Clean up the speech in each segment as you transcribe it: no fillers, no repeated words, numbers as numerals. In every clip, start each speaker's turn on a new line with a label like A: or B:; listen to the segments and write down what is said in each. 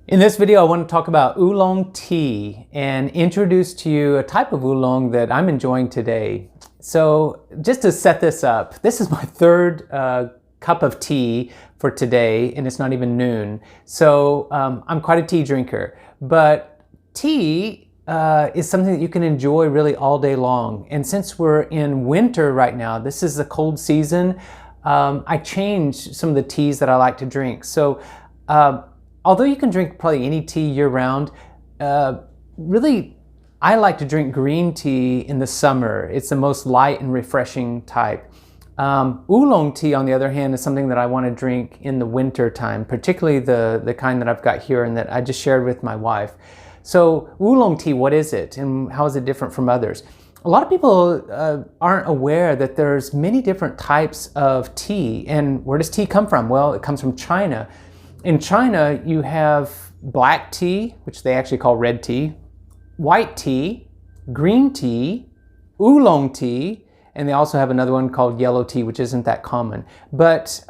A: In this video, I want to talk about oolong tea and introduce to you a type of oolong that I'm enjoying today. So just to set this up, this is my third cup of tea for today, and it's not even noon. So I'm quite a tea drinker, but tea is something that you can enjoy really all day long. And since we're in winter right now, this is the cold season, I changed some of the teas that I like to drink. So although you can drink probably any tea year-round, really, I like to drink green tea in the summer. It's the most light and refreshing type. Oolong tea, on the other hand, is something that I want to drink in the winter time, particularly the kind that I've got here and that I just shared with my wife. So oolong tea, what is it and how is it different from others? A lot of people aren't aware that there's many different types of tea. And where does tea come from? Well, it comes from China. In China, you have black tea, which they actually call red tea, white tea, green tea, oolong tea, and they also have another one called yellow tea, which isn't that common. But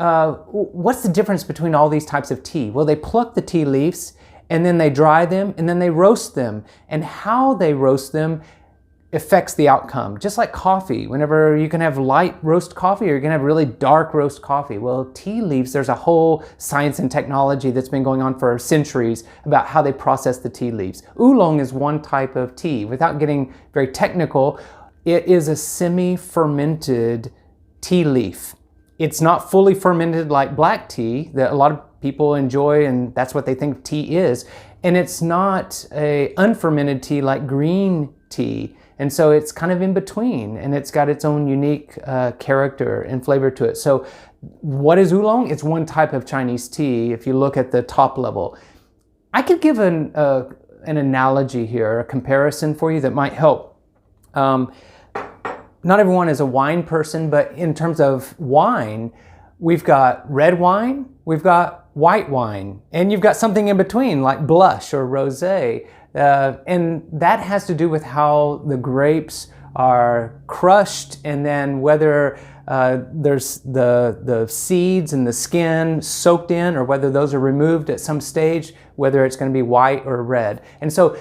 A: what's the difference between all these types of tea? Well, they pluck the tea leaves, and then they dry them, and then they roast them. And how they roast them affects the outcome. Just like coffee, whenever you can have light roast coffee or you can have really dark roast coffee. Well, tea leaves, there's a whole science and technology that's been going on for centuries about how they process the tea leaves. Oolong is one type of tea. Without getting very technical, it is a semi-fermented tea leaf. It's not fully fermented like black tea that a lot of people enjoy, and that's what they think tea is. And it's not a unfermented tea like green tea. And so it's kind of in between, and it's got its own unique character and flavor to it. So what is oolong? It's one type of Chinese tea if you look at the top level. I could give an analogy here, a comparison for you that might help. Not everyone is a wine person, but in terms of wine, we've got red wine, we've got white wine, and you've got something in between like blush or rosé. And that has to do with how the grapes are crushed and then whether there's the seeds and the skin soaked in or whether those are removed at some stage, whether it's going to be white or red. And so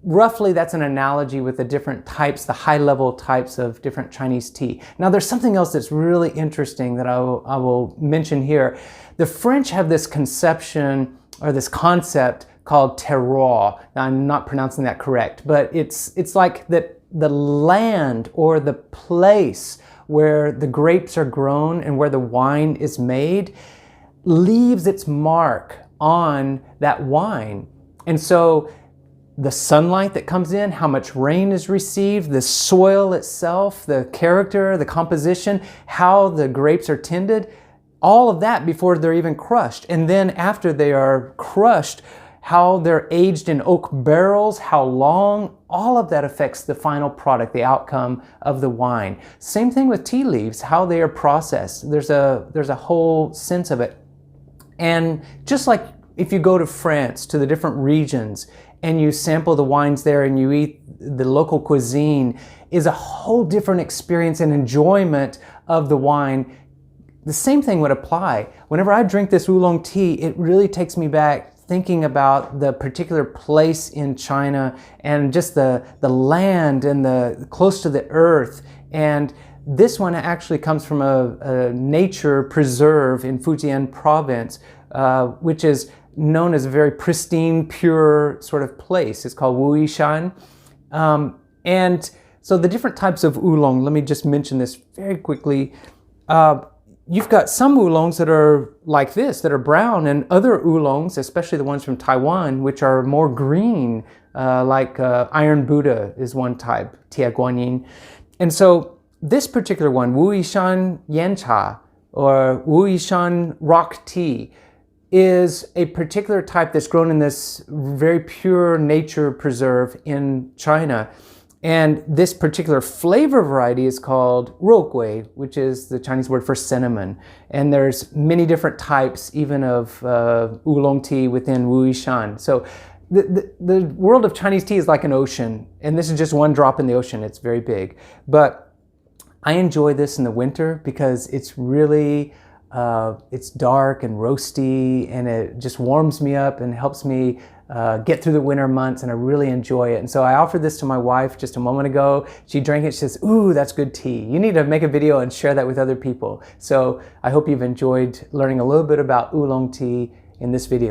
A: roughly that's an analogy with the different types, the high-level types of different Chinese tea. Now there's something else that's really interesting that I will mention here. The French have this conception or this concept called terroir. Now, I'm not pronouncing that correct, but it's like that the land or the place where the grapes are grown and where the wine is made leaves its mark on that wine. And so the sunlight that comes in, how much rain is received, the soil itself, the character, the composition, how the grapes are tended, all of that before they're even crushed. And then after they are crushed, how they're aged in oak barrels, how long, all of that affects the final product, the outcome of the wine. Same thing with tea leaves, how they are processed. There's a whole sense of it. And just like if you go to France, to the different regions, and you sample the wines there and you eat the local cuisine, is a whole different experience and enjoyment of the wine. The same thing would apply. Whenever I drink this oolong tea, it really takes me back thinking about the particular place in China and just the land and the close to the earth. And this one actually comes from a nature preserve in Fujian province, which is known as a very pristine, pure sort of place. It's called Wu Yi Shan. And so the different types of oolong, let me just mention this very quickly. You've got some oolongs that are like this, that are brown, and other oolongs, especially the ones from Taiwan, which are more green, like Iron Buddha is one type, Tia Guanyin. And so this particular one, Wu Yi Shan Yan Cha, or Wu Yi Shan Rock Tea, is a particular type that's grown in this very pure nature preserve in China. And this particular flavor variety is called rougui, which is the Chinese word for cinnamon. And there's many different types even of oolong tea within Wu Yi Shan. So the world of Chinese tea is like an ocean, and this is just one drop in the ocean. It's very big. But I enjoy this in the winter because it's really It's dark and roasty, and it just warms me up and helps me get through the winter months, and I really enjoy it. And so I offered this to my wife just a moment ago. She drank it. She says, "Ooh, that's good tea. You need to make a video and share that with other people." So I hope you've enjoyed learning a little bit about oolong tea in this video.